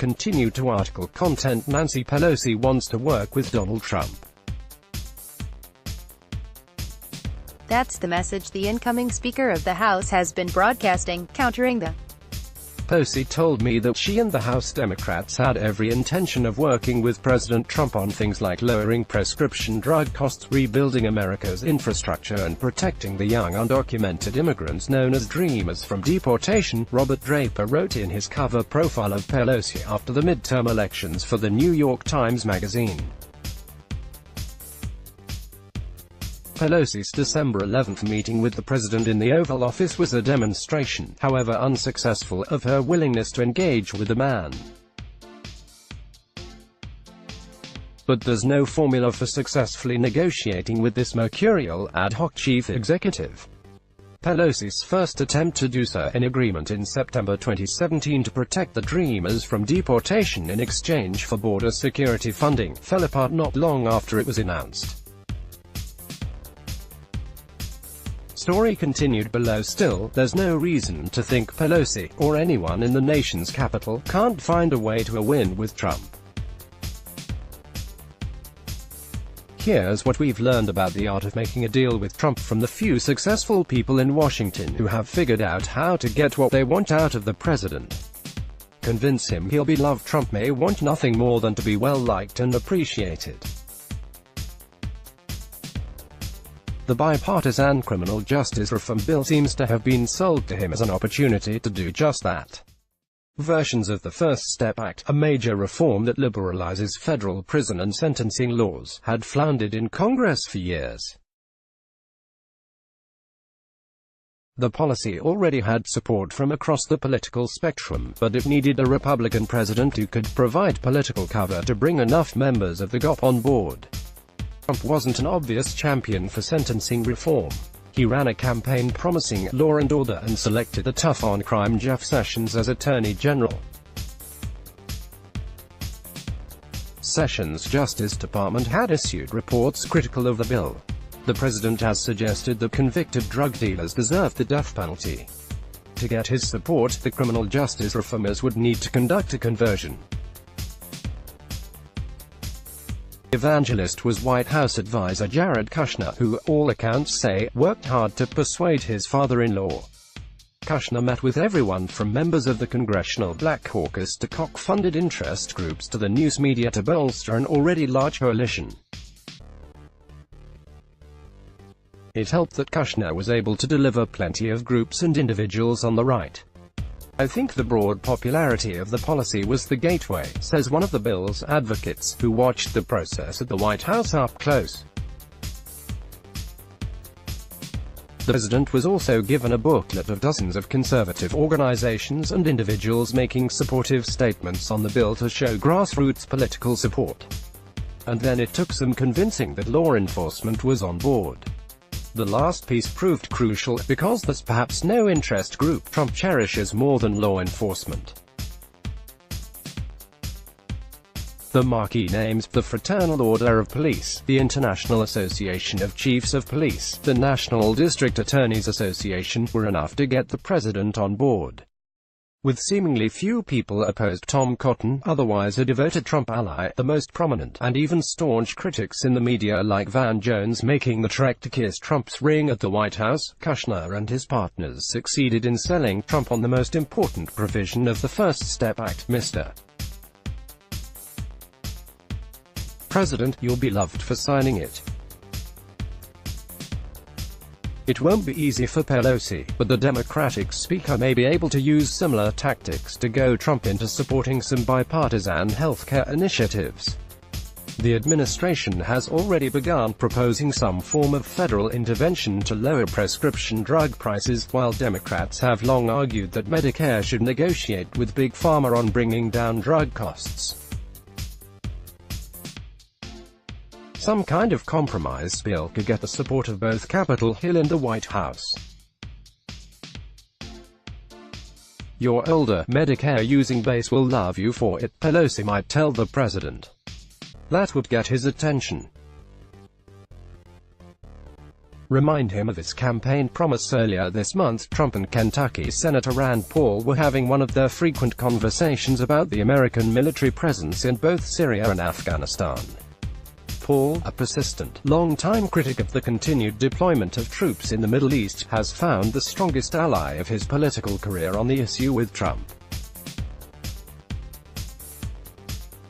continue to article content. Nancy Pelosi wants to work with Donald Trump. That's the message the incoming Speaker of the House has been broadcasting, countering the Pelosi told me that she and the House Democrats had every intention of working with President Trump on things like lowering prescription drug costs, rebuilding America's infrastructure, and protecting the young undocumented immigrants known as dreamers from deportation. Robert Draper wrote in his cover profile of Pelosi after the midterm elections for the New York Times Magazine. Pelosi's December 11 meeting with the president in the Oval Office was a demonstration, however unsuccessful, of her willingness to engage with the man. But there's no formula for successfully negotiating with this mercurial, ad hoc chief executive. Pelosi's first attempt to do so, an agreement in September 2017 to protect the dreamers from deportation in exchange for border security funding, fell apart not long after it was announced. Story continued below. Still, there's no reason to think Pelosi, or anyone in the nation's capital, can't find a way to a win with Trump. Here's what we've learned about the art of making a deal with Trump from the few successful people in Washington who have figured out how to get what they want out of the president. Convince him he'll be loved. Trump may want nothing more than to be well-liked and appreciated. The bipartisan criminal justice reform bill seems to have been sold to him as an opportunity to do just that. Versions of the First Step Act, a major reform that liberalizes federal prison and sentencing laws, had floundered in Congress for years. The policy already had support from across the political spectrum, but it needed a Republican president who could provide political cover to bring enough members of the GOP on board. Trump wasn't an obvious champion for sentencing reform. He ran a campaign promising law and order and selected the tough-on-crime Jeff Sessions as Attorney General. Sessions' Justice Department had issued reports critical of the bill. The president has suggested that convicted drug dealers deserve the death penalty. To get his support, the criminal justice reformers would need to conduct a conversion. The evangelist was White House advisor Jared Kushner, who, all accounts say, worked hard to persuade his father-in-law. Kushner met with everyone from members of the Congressional Black Caucus to Koch-funded interest groups to the news media to bolster an already large coalition. It helped that Kushner was able to deliver plenty of groups and individuals on the right. I think the broad popularity of the policy was the gateway, says one of the bill's advocates, who watched the process at the White House up close. The president was also given a booklet of dozens of conservative organizations and individuals making supportive statements on the bill to show grassroots political support. And then it took some convincing that law enforcement was on board. The last piece proved crucial, because there's perhaps no interest group Trump cherishes more than law enforcement. The marquee names, the Fraternal Order of Police, the International Association of Chiefs of Police, the National District Attorneys Association, were enough to get the president on board. With seemingly few people opposed, Tom Cotton, otherwise a devoted Trump ally, the most prominent, and even staunch critics in the media like Van Jones making the trek to kiss Trump's ring at the White House, Kushner and his partners succeeded in selling Trump on the most important provision of the First Step Act, Mr. President, you'll be loved for signing it. It won't be easy for Pelosi, but the Democratic Speaker may be able to use similar tactics to goad Trump into supporting some bipartisan healthcare initiatives. The administration has already begun proposing some form of federal intervention to lower prescription drug prices, while Democrats have long argued that Medicare should negotiate with Big Pharma on bringing down drug costs. Some kind of compromise bill could get the support of both Capitol Hill and the White House. Your older Medicare-using base will love you for it, Pelosi might tell the president. That would get his attention. remind him of his campaign promise. Earlier this month, Trump and Kentucky Senator Rand Paul were having one of their frequent conversations about the American military presence in both Syria and Afghanistan. Paul, a persistent, long-time critic of the continued deployment of troops in the Middle East, has found the strongest ally of his political career on the issue with Trump.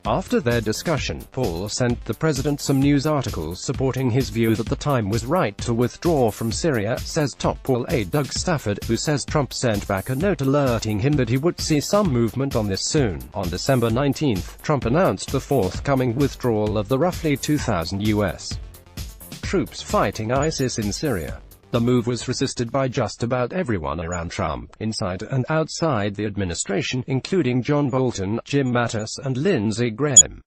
After their discussion, Paul sent the president some news articles supporting his view that the time was right to withdraw from Syria, says top Paul aide Doug Stafford, who says Trump sent back a note alerting him that he would see some movement on this soon. On December 19, Trump announced the forthcoming withdrawal of the roughly 2,000 U.S. troops fighting ISIS in Syria. The move was resisted by just about everyone around Trump, inside and outside the administration, including John Bolton, Jim Mattis, and Lindsey Graham.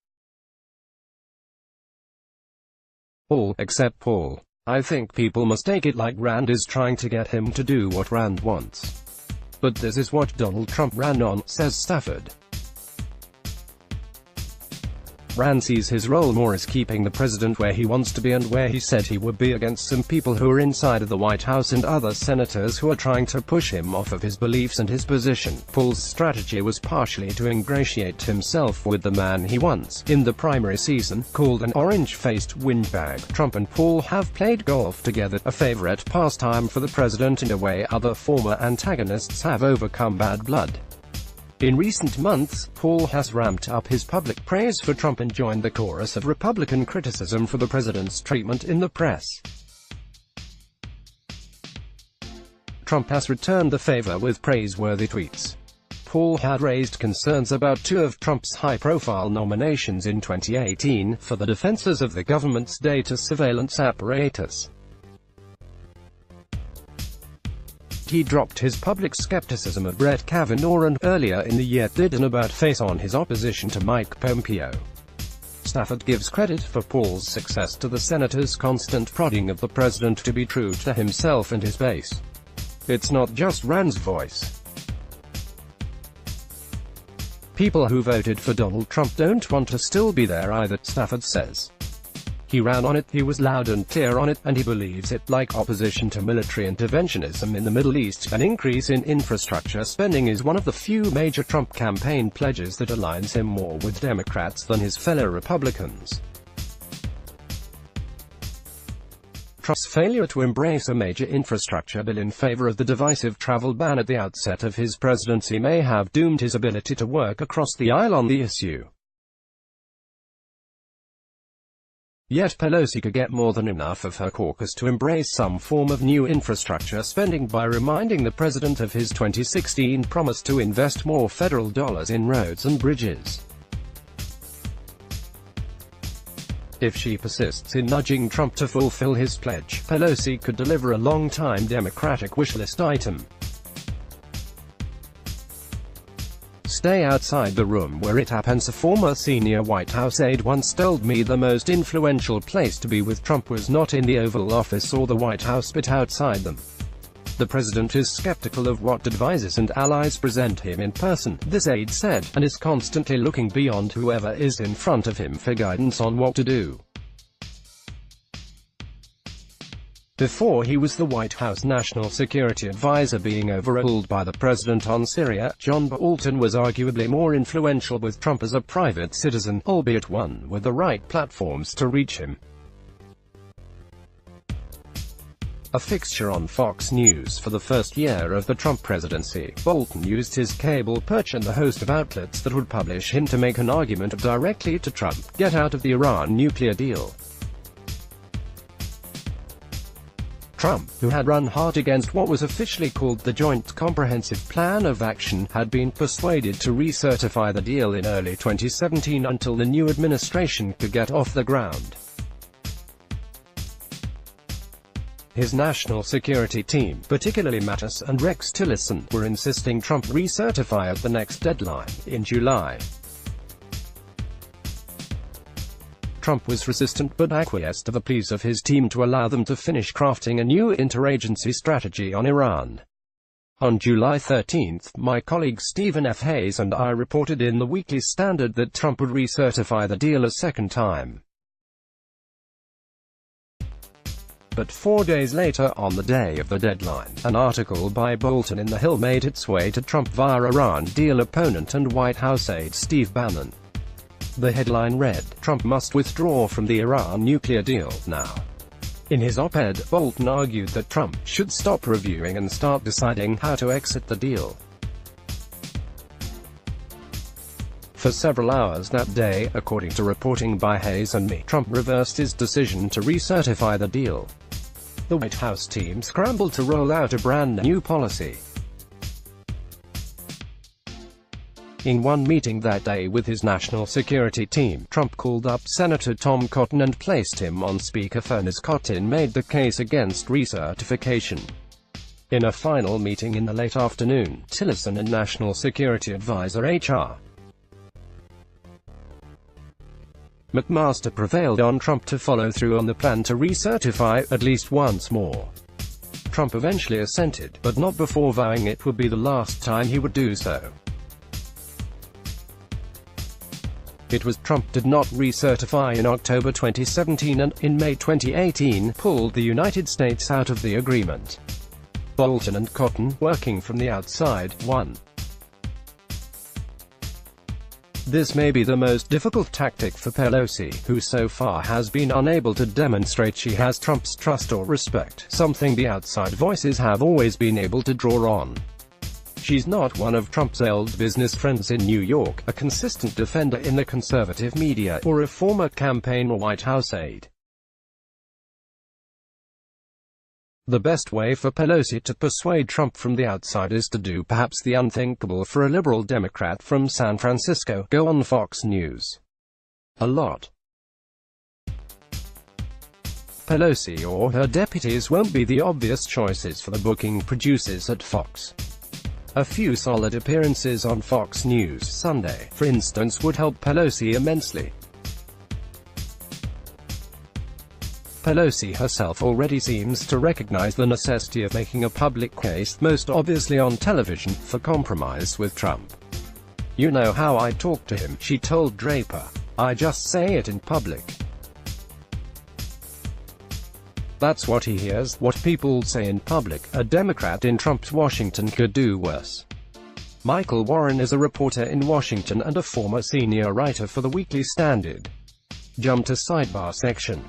All except Paul. I think people must take it like Rand is trying to get him to do what Rand wants. But this is what Donald Trump ran on, says Stafford. Rand sees his role more as keeping the president where he wants to be and where he said he would be, against some people who are inside of the White House and other senators who are trying to push him off of his beliefs and his position. Paul's strategy was partially to ingratiate himself with the man he once, in the primary season, called an orange-faced windbag. Trump and Paul have played golf together, a favorite pastime for the president in a way other former antagonists have overcome bad blood. In recent months, Paul has ramped up his public praise for Trump and joined the chorus of Republican criticism for the president's treatment in the press. Trump has returned the favor with praiseworthy tweets. Paul had raised concerns about two of Trump's high-profile nominations in 2018, for the defenses of the government's data surveillance apparatus. He dropped his public skepticism of Brett Kavanaugh and, earlier in the year, did an about-face on his opposition to Mike Pompeo. Stafford gives credit for Paul's success to the senator's constant prodding of the president to be true to himself and his base. It's not just Rand's voice. People who voted for Donald Trump don't want to still be there either, Stafford says. He ran on it, he was loud and clear on it, and he believes it. Like opposition to military interventionism in the Middle East, an increase in infrastructure spending is one of the few major Trump campaign pledges that aligns him more with Democrats than his fellow Republicans. Trump's failure to embrace a major infrastructure bill in favor of the divisive travel ban at the outset of his presidency may have doomed his ability to work across the aisle on the issue. Yet Pelosi could get more than enough of her caucus to embrace some form of new infrastructure spending by reminding the president of his 2016 promise to invest more federal dollars in roads and bridges. If she persists in nudging Trump to fulfill his pledge, Pelosi could deliver a long-time Democratic wishlist item. Stay outside the room where it happens. A former senior White House aide once told me the most influential place to be with Trump was not in the Oval Office or the White House but outside them. The president is skeptical of what advisors and allies present him in person, this aide said, and is constantly looking beyond whoever is in front of him for guidance on what to do. Before he was the White House National Security Advisor being overruled by the president on Syria, John Bolton was arguably more influential with Trump as a private citizen, albeit one with the right platforms to reach him. A fixture on Fox News for the first year of the Trump presidency, Bolton used his cable perch and the host of outlets that would publish him to make an argument directly to Trump: get out of the Iran nuclear deal. Trump, who had run hard against what was officially called the Joint Comprehensive Plan of Action, had been persuaded to recertify the deal in early 2017 until the new administration could get off the ground. His national security team, particularly Mattis and Rex Tillerson, were insisting Trump recertify at the next deadline, in July. Trump was resistant but acquiesced to the pleas of his team to allow them to finish crafting a new interagency strategy on Iran. On July 13, my colleague Stephen F. Hayes and I reported in the Weekly Standard that Trump would recertify the deal a second time. But 4 days later, on the day of the deadline, an article by Bolton in The Hill made its way to Trump via Iran deal opponent and White House aide Steve Bannon. The headline read, "Trump must withdraw from the Iran nuclear deal now." In his op-ed, Bolton argued that Trump should stop reviewing and start deciding how to exit the deal. For several hours that day, according to reporting by Hayes and Me, Trump reversed his decision to recertify the deal. The White House team scrambled to roll out a brand new policy. In one meeting that day with his national security team, Trump called up Senator Tom Cotton and placed him on speakerphone as Cotton made the case against recertification. In a final meeting in the late afternoon, Tillerson and National Security Advisor H.R. McMaster prevailed on Trump to follow through on the plan to recertify, at least once more. Trump eventually assented, but not before vowing it would be the last time he would do so. It was Trump did not recertify in October 2017 and, in May 2018, pulled the United States out of the agreement. Bolton and Cotton, working from the outside, won. This may be the most difficult tactic for Pelosi, who so far has been unable to demonstrate she has Trump's trust or respect, something the outside voices have always been able to draw on. She's not one of Trump's old business friends in New York, a consistent defender in the conservative media, or a former campaign or White House aide. The best way for Pelosi to persuade Trump from the outside is to do perhaps the unthinkable for a liberal Democrat from San Francisco: go on Fox News. A lot. Pelosi or her deputies won't be the obvious choices for the booking producers at Fox. A few solid appearances on Fox News Sunday, for instance, would help Pelosi immensely. Pelosi herself already seems to recognize the necessity of making a public case, most obviously on television, for compromise with Trump. "You know how I talk to him," she told Draper. "I just say it in public. That's what he hears, what people say in public." A Democrat in Trump's Washington could do worse. Michael Warren is a reporter in Washington and a former senior writer for the Weekly Standard. Jump to sidebar section.